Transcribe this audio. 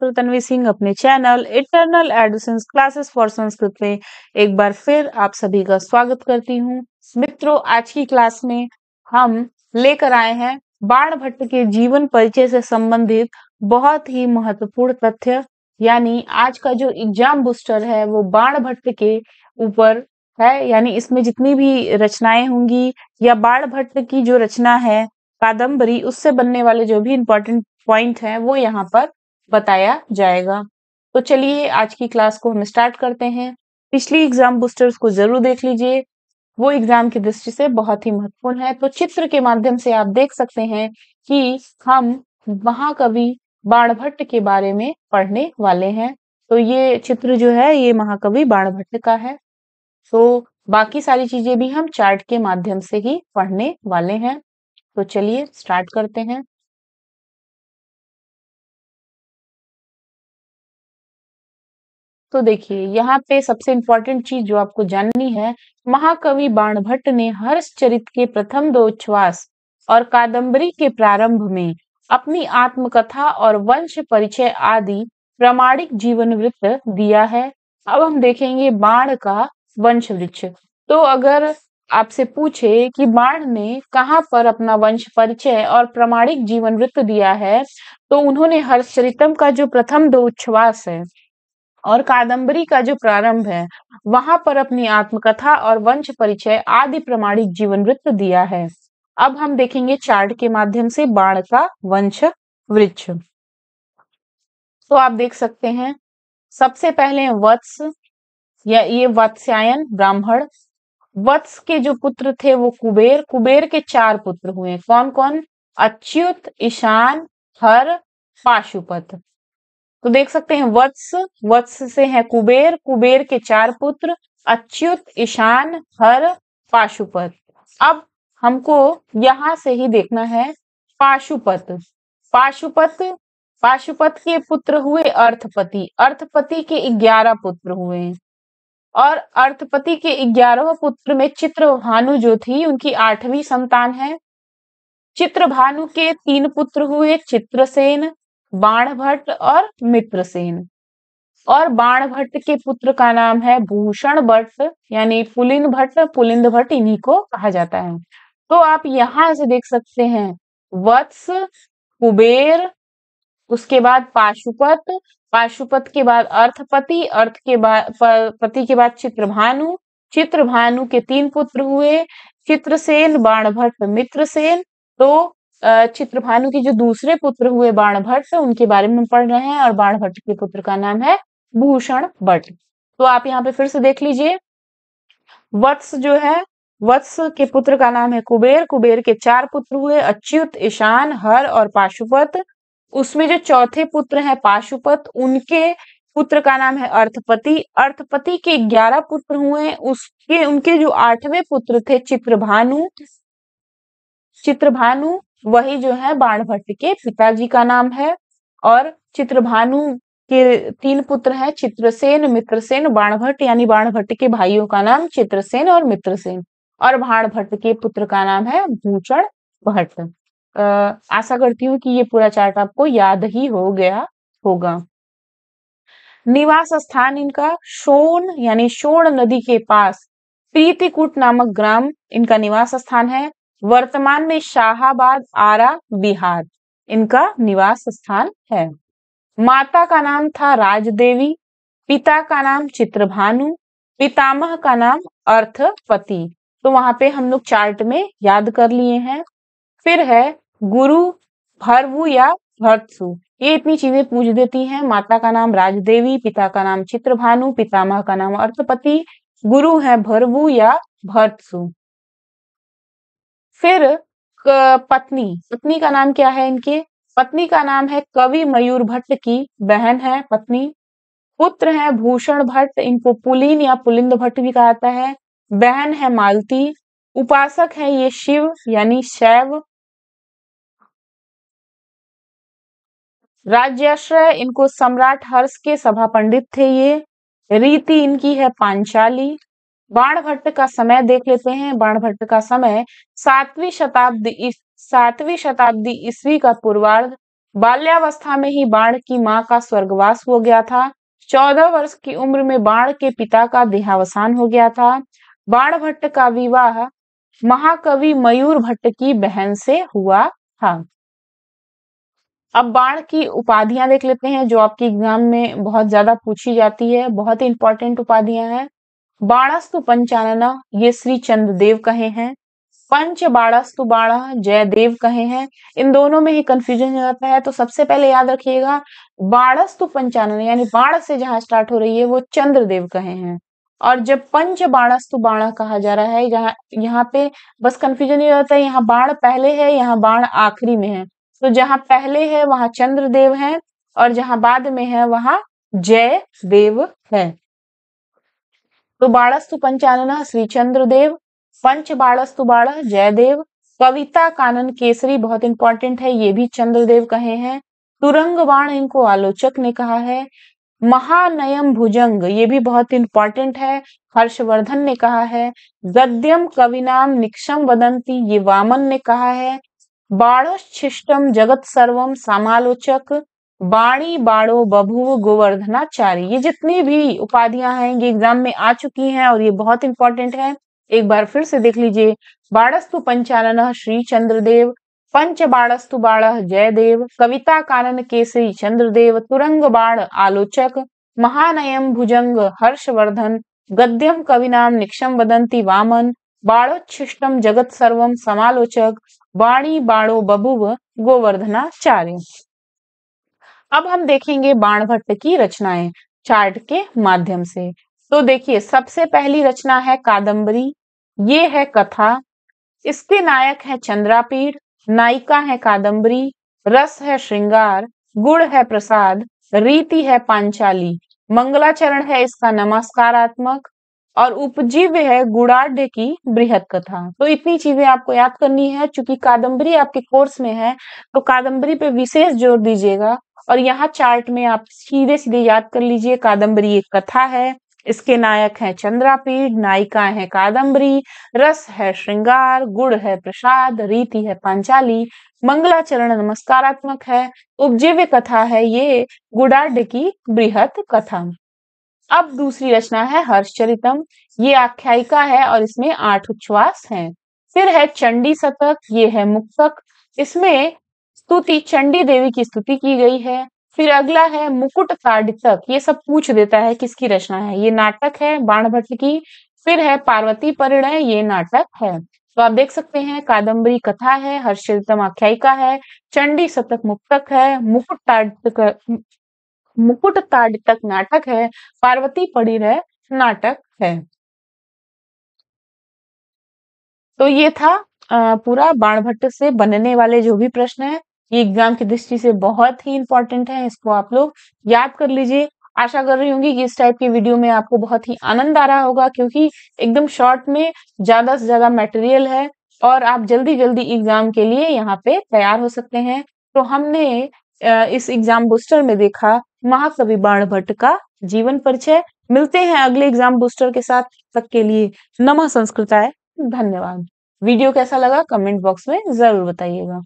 Doctor Tanvi Singh अपने channel Eternal Adolescence classes for Sanskrit में एक बार फिर आप सभी का स्वागत करती हूँ। मित्रों, आज की क्लास में हम लेकर आए हैं बाणभट्ट के जीवन परिचय से संबंधित बहुत ही महत्वपूर्ण तथ्य। यानी आज का जो एग्जाम बूस्टर है वो बाणभट्ट के ऊपर है। यानी इसमें जितनी भी रचनाएं होंगी या बाणभट्ट की जो रचना है कादम्बरी, उससे बनने वाले जो भी इंपॉर्टेंट पॉइंट है वो यहाँ पर बताया जाएगा। तो चलिए आज की क्लास को हम स्टार्ट करते हैं। पिछली एग्जाम बूस्टर्स को जरूर देख लीजिए, वो एग्जाम की दृष्टि से बहुत ही महत्वपूर्ण है। तो चित्र के माध्यम से आप देख सकते हैं कि हम महाकवि बाणभट्ट के बारे में पढ़ने वाले हैं। तो ये चित्र जो है ये महाकवि बाणभट्ट का है। तो बाकी सारी चीजें भी हम चार्ट के माध्यम से ही पढ़ने वाले हैं। तो चलिए स्टार्ट करते हैं। तो देखिए यहाँ पे सबसे इम्पोर्टेंट चीज जो आपको जाननी है, महाकवि बाणभट्ट ने हर्षचरित के प्रथम दो उच्छ्वास और कादम्बरी के प्रारंभ में अपनी आत्मकथा और वंश परिचय आदि प्रामाणिक जीवन वृत्त दिया है। अब हम देखेंगे बाण का वंश वृक्ष। तो अगर आपसे पूछे कि बाण ने कहाँ पर अपना वंश परिचय और प्रामाणिक जीवन वृत्त दिया है, तो उन्होंने हर्षचरितम का जो प्रथम दो उच्छ्वास है और कादम्बरी का जो प्रारंभ है वहां पर अपनी आत्मकथा और वंश परिचय आदि प्रामाणिक जीवन वृत्त दिया है। अब हम देखेंगे चार्ट के माध्यम से बाण का वंश वृक्ष। तो आप देख सकते हैं सबसे पहले वत्स या ये वत्स्यायन ब्राह्मण। वत्स के जो पुत्र थे वो कुबेर। कुबेर के चार पुत्र हुए, कौन कौन? अच्युत, ईशान, हर, पाशुपत। तो देख सकते हैं वत्स, वत्स से है कुबेर, कुबेर के चार पुत्र अच्युत, ईशान, हर, पाशुपत। अब हमको यहां से ही देखना है पाशुपत। पाशुपत पाशुपत के पुत्र हुए अर्थपति। अर्थपति के 11 पुत्र हुए और अर्थपति के 11वें पुत्र में चित्रभानु जो थी उनकी 8वीं संतान है। चित्रभानु के 3 पुत्र हुए, चित्रसेन, बाणभट्ट और मित्रसेन। और बाणभट्ट के पुत्र का नाम है भूषण भट्ट, यानी पुलिन भट्ट, पुलिंद भट्ट इन्हीं को कहा जाता है। तो आप यहां से देख सकते हैं वत्स, कुबेर, उसके बाद पाशुपत, पाशुपत के बाद अर्थपति, अर्थ के बाद पति के बाद चित्रभानु, चित्रभानु के 3 पुत्र हुए, चित्रसेन, बाणभट्ट, मित्रसेन। तो चित्रभानु के जो दूसरे पुत्र हुए बाणभट्ट, उनके बारे में पढ़ रहे हैं और बाणभट्ट के पुत्र का नाम है भूषण भट्ट। तो आप यहाँ पे फिर से देख लीजिए, वत्स जो है, वत्स के पुत्र का नाम है कुबेर। कुबेर के 4 पुत्र हुए, अच्युत, ईशान, हर और पाशुपत। उसमें जो चौथे पुत्र हैं पाशुपत, उनके पुत्र का नाम है अर्थपति। अर्थपति के 11 पुत्र हुए, उसके उनके जो 8वें पुत्र थे चित्रभानु। चित्रभानु वही जो है बाणभट्ट के पिताजी का नाम है। और चित्रभानु के 3 पुत्र हैं, चित्रसेन, मित्रसेन, बाणभट्ट, यानी बाणभट्ट के भाइयों का नाम चित्रसेन और मित्रसेन। और बाणभट्ट के पुत्र का नाम है भूषण भट्ट। आशा करती हूँ कि ये पूरा चार्ट आपको याद ही हो गया होगा। निवास स्थान इनका शोण, यानी शोण नदी के पास प्रीतिकूट नामक ग्राम इनका निवास स्थान है। वर्तमान में शाहाबाद, आरा, बिहार इनका निवास स्थान है। माता का नाम था राजदेवी, पिता का नाम चित्रभानु, पितामह का नाम अर्थपति। तो वहां पे हम लोग चार्ट में याद कर लिए हैं। फिर है गुरु, भरवु या भर्तसु, ये इतनी चीजें पूछ देती हैं। माता का नाम राजदेवी, पिता का नाम चित्रभानु, पितामह का नाम अर्थपति, गुरु है भरवु या भर्तसु। फिर पत्नी, पत्नी का नाम क्या है इनके? पत्नी का नाम है कवि मयूर भट्ट की बहन है पत्नी। पुत्र है भूषण भट्ट, इनको पुलिन या पुलिंद भट्ट भी कहा जाता है। बहन है मालती। उपासक है ये शिव यानी शैव। राज्याश्रय, इनको सम्राट हर्ष के सभा पंडित थे ये। रीति इनकी है पांचाली। बाणभट्ट का समय देख लेते हैं। बाणभट्ट का समय 7वीं शताब्दी ईस्वी का पूर्वार्ध बाल्यावस्था में ही बाण की मां का स्वर्गवास हो गया था। 14 वर्ष की उम्र में बाण के पिता का देहावसान हो गया था। बाण भट्ट का विवाह महाकवि मयूर भट्ट की बहन से हुआ था। अब बाण की उपाधियां देख लेते हैं जो आपके एग्जाम में बहुत ज्यादा पूछी जाती है, बहुत ही इंपॉर्टेंट उपाधियां हैं। बाणस्तु पंचानना ये श्री चंद्रदेव कहे हैं। पंच बाणस्तु बाण जयदेव कहे हैं। इन दोनों में ही कंफ्यूजन हो जाता है, तो सबसे पहले याद रखिएगा बाणस्तु पंचानन यानी बाण से जहां स्टार्ट हो रही है वो चंद्रदेव कहे हैं। और जब पंच बाणस्तु बाण कहा जा रहा है, जहाँ यहाँ पे बस कंफ्यूजन ये होता है, यहाँ बाण पहले है, यहाँ बाण आखिरी में है। तो जहां पहले है वहां चंद्रदेव है और जहां बाद में है वहां जयदेव है। तो बाणस्तु पंचानन श्री चंद्रदेव, पंच बाणस्तु बाण जयदेव, कविता कानन केसरी बहुत इंपॉर्टेंट है, ये भी चंद्रदेव कहे हैं। तुरंग बाण इनको आलोचक ने कहा है। महानयम भुजंग ये भी बहुत इंपॉर्टेंट है, हर्षवर्धन ने कहा है। गद्यम कविनाम निक्षम वदंती ये वामन ने कहा है। बाणोच्छिष्टम जगत सर्वम समालोचक बाणी बाणो बभुव गोवर्धनाचारी। ये जितनी भी उपाधियां हैं ये एग्जाम में आ चुकी हैं और ये बहुत इंपॉर्टेंट है, एक बार फिर से देख लीजिए। बाणस्तु पंचानन श्री चंद्रदेव, पंच बाणस्तु बाण जयदेव, कविता कानन केसरी चंद्रदेव, तुरंग बाण आलोचक, महानयम भुजंग हर्षवर्धन, गद्यम कविनाम निक्षम वदंती वामन, बाणोच्छिष्टम जगत सर्वम समालोचक, बाणी बाणो बभुव गोवर्धनाचार्य। अब हम देखेंगे बाणभट्ट की रचनाएं चार्ट के माध्यम से। तो देखिए सबसे पहली रचना है कादंबरी, ये है कथा, इसके नायक है चंद्रापीड़, नायिका है कादंबरी, रस है श्रृंगार, गुण है प्रसाद, रीति है पांचाली, मंगलाचरण है इसका नमस्कारात्मक और उपजीव्य है गुणाढ़ की बृहत कथा। तो इतनी चीजें आपको याद करनी है, चूंकि कादंबरी आपके कोर्स में है तो कादंबरी पे विशेष जोर दीजिएगा। और यहाँ चार्ट में आप सीधे सीधे याद कर लीजिए, कादंबरी एक कथा है, इसके नायक हैं चंद्रापीड़, नायिका है कादंबरी, रस है श्रृंगार, गुण है प्रसाद, रीति है पांचाली, मंगलाचरण नमस्कारात्मक है, उपजीव्य कथा है ये गुणाढ़ की बृहत कथा। अब दूसरी रचना है हर्षचरितम, ये आख्यायिका है और इसमें 8 उच्छ्वास हैं। फिर है चंडी शतक, ये है मुक्तक, इसमें स्तुति चंडी देवी की स्तुति की गई है। फिर अगला है मुकुट ताड़ितक, ये सब पूछ देता है किसकी रचना है, ये नाटक है बाणभट्ट की। फिर है पार्वती परिणय, ये नाटक है। तो आप देख सकते हैं कादंबरी कथा है, हर्षचरितम आख्यायिका है, चंडी शतक मुक्तक है, मुकुट ताड़ितक नाटक है, पार्वती परिणय नाटक है। तो ये था पूरा बाणभट्ट से बनने वाले जो भी प्रश्न है, ये एग्जाम की दृष्टि से बहुत ही इंपॉर्टेंट है, इसको आप लोग याद कर लीजिए। आशा कर रही हूँ कि इस टाइप की वीडियो में आपको बहुत ही आनंद आ रहा होगा, क्योंकि एकदम शॉर्ट में ज्यादा से ज्यादा मटेरियल है और आप जल्दी जल्दी एग्जाम के लिए यहाँ पे तैयार हो सकते हैं। तो हमने इस एग्जाम बूस्टर में देखा महाकवि बाणभट्ट का जीवन परिचय। मिलते हैं अगले एग्जाम बूस्टर के साथ, तक के लिए नमः संस्कृताय, धन्यवाद। वीडियो कैसा लगा कमेंट बॉक्स में जरूर बताइएगा।